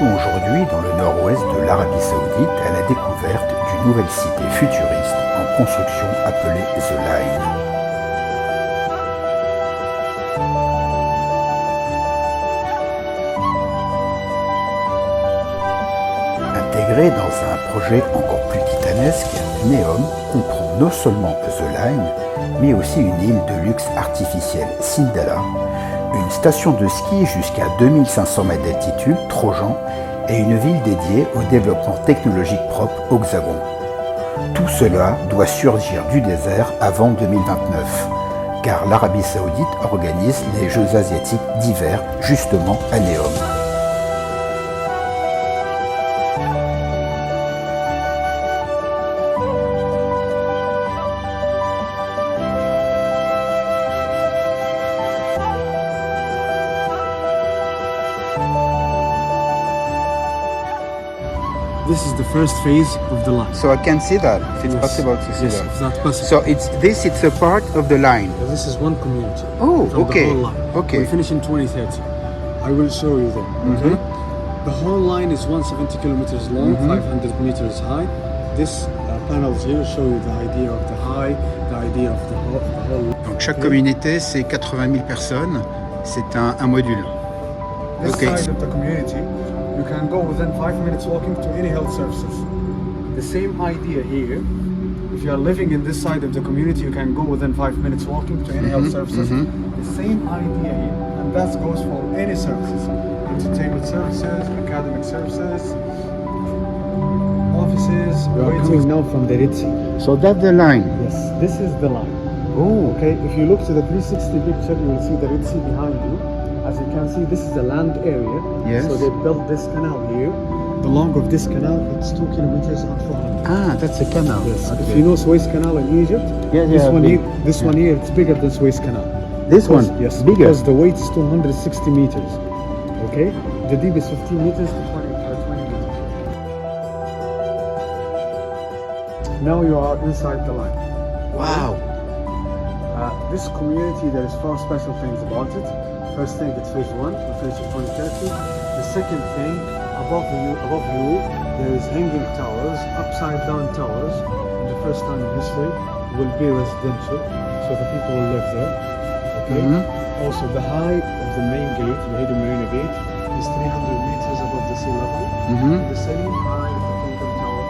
partons aujourd'hui dans le nord-ouest de l'Arabie Saoudite à la découverte d'une nouvelle cité futuriste en construction appelée The Line. Intégré dans un projet encore plus titanesque, Neom comprend non seulement The Line, mais aussi une île de luxe artificielle, Sindalah, une station de ski jusqu'à 2500 mètres d'altitude, Trojan, et une ville dédiée au développement technologique propre, Oxagon. Tout cela doit surgir du désert avant 2029, car l'Arabie Saoudite organise les Jeux asiatiques d'hiver justement à Neom. This is the first phase of the line. So I can see that, if it's Yes. possible to see Yes, that. if that's possible. So it's a part of the line. This is one community. Oh, from okay. The whole line. Okay. We finish in 2030. I will show you there. Okay. The whole line is 170 kilometers long, 500 meters high. This panels here show you the idea of the high, the idea of the whole. Donc chaque communauté, c'est 80 000 personnes, c'est un module. This Okay. side of the community, you can go within 5 minutes walking to any health services. The same idea here. If you are living in this side of the community, you can go within 5 minutes walking to any health services. The same idea here, and that goes for any services: entertainment services, academic services, offices. We are coming now from the Red Sea. So that's the line. Yes, this is the line. Oh, Okay, if you look to the 360 picture, you will see the Red Sea behind you. As you can see, this is a land area. Yes. So they built this canal here. The length of this canal, it's 2 kilometers and 400. ah, that's a canal. Yes. Okay. If you know Suez Canal in Egypt, Yeah, this yeah, one big. here, this one here, it's bigger than Suez Canal. This one, Yes, bigger. because the weight is 260 meters. Okay, the deep is 15 meters to 20 meters. Now you are inside the line. Wow. This community, there is 4 special things about it. First thing, it's phase 1, we finish in 2030. The second thing, above you, there is hanging towers, upside down towers. And the first time in history will be residential, so the people will live there. Okay. Also, the height of the main gate, the hidden marina gate, is 300 meters above the sea level. The same height of the Kingdom Tower,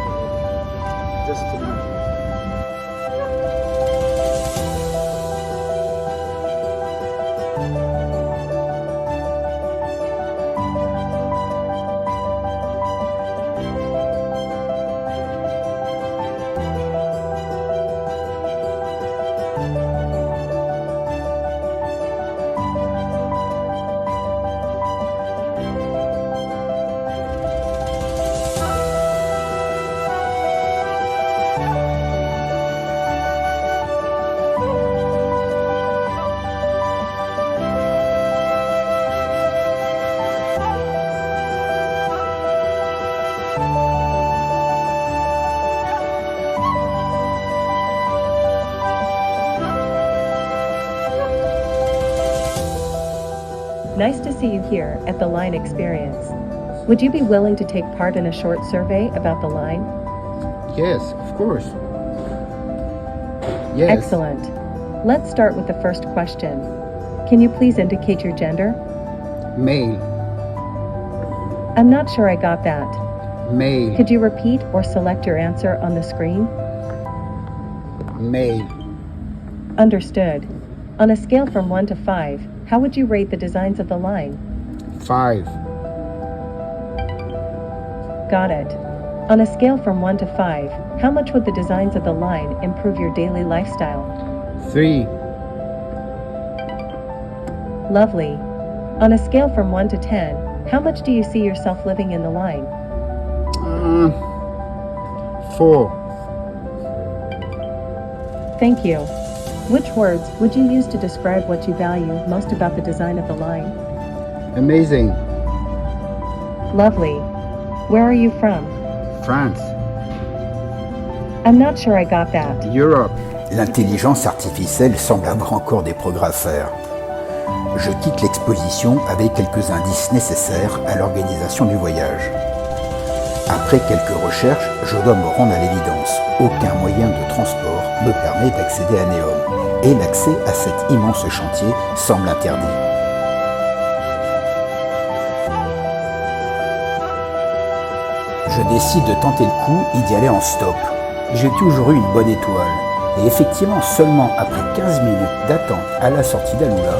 just to imagine. Nice to see you here at the Line Experience. Would you be willing to take part in a short survey about the line? Yes, of course. Yes. Excellent. Let's start with the first question. Can you please indicate your gender? Male. I'm not sure I got that. Male. Could you repeat or select your answer on the screen? Male. Understood. On a scale from 1 to 5, how would you rate the designs of the line? 5. Got it. On a scale from 1 to 5, how much would the designs of the line improve your daily lifestyle? 3. Lovely. On a scale from 1 to 10, how much do you see yourself living in the line? 4. Thank you. Which words would you use to describe what you value most about the design of the line? Amazing. Lovely. Where are you from? France. I'm not sure I got that. Europe. L'intelligence artificielle semble avoir encore des progrès à faire. je quitte l'exposition avec quelques indices nécessaires à l'organisation du voyage. Après quelques recherches, je dois me rendre à l'évidence. Aucun moyen de transport me permet d'accéder à Neom, et l'accès à cet immense chantier semble interdit. Je décide de tenter le coup et d'y aller en stop. J'ai toujours eu une bonne étoile, et effectivement seulement après 15 minutes d'attente à la sortie d'Aloula,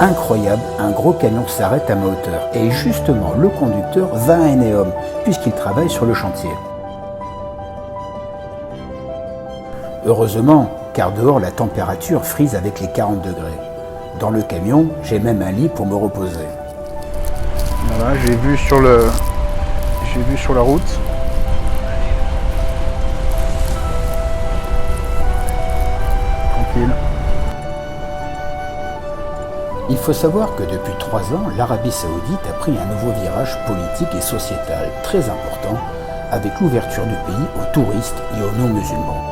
incroyable, un gros camion s'arrête à ma hauteur, et justement le conducteur va à Neom, puisqu'il travaille sur le chantier. Heureusement, car dehors la température frise avec les 40 degrés. Dans le camion, j'ai même un lit pour me reposer. Voilà, j'ai vu sur la route. Tranquille. Il faut savoir que depuis 3 ans, l'Arabie Saoudite a pris un nouveau virage politique et sociétal très important avec l'ouverture du pays aux touristes et aux non-musulmans.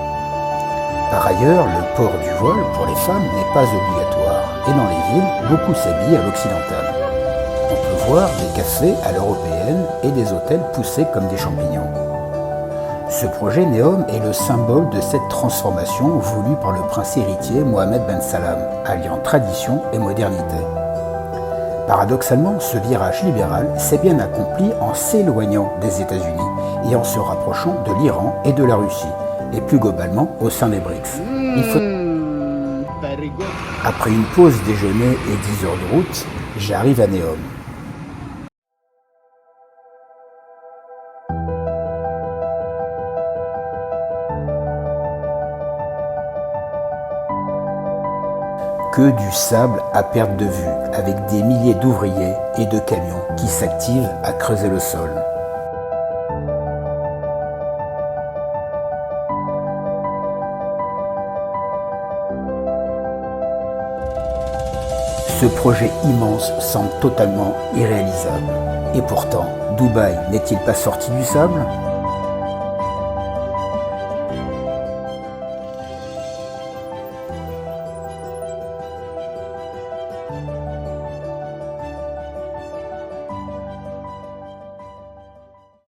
Par ailleurs, le port du voile pour les femmes n'est pas obligatoire et dans les villes, beaucoup s'habillent à l'occidental. On peut voir des cafés à l'européenne et des hôtels poussés comme des champignons. Ce projet Neom est le symbole de cette transformation voulue par le prince héritier Mohammed Ben Salam, alliant tradition et modernité. Paradoxalement, ce virage libéral s'est bien accompli en s'éloignant des États-Unis et en se rapprochant de l'Iran et de la Russie, et plus globalement au sein des BRICS. Après une pause déjeuner et 10 heures de route, j'arrive à Neom. Que du sable à perte de vue, avec des milliers d'ouvriers et de camions qui s'activent à creuser le sol. Ce projet immense semble totalement irréalisable. Et pourtant, Dubaï n'est-il pas sorti du sable ?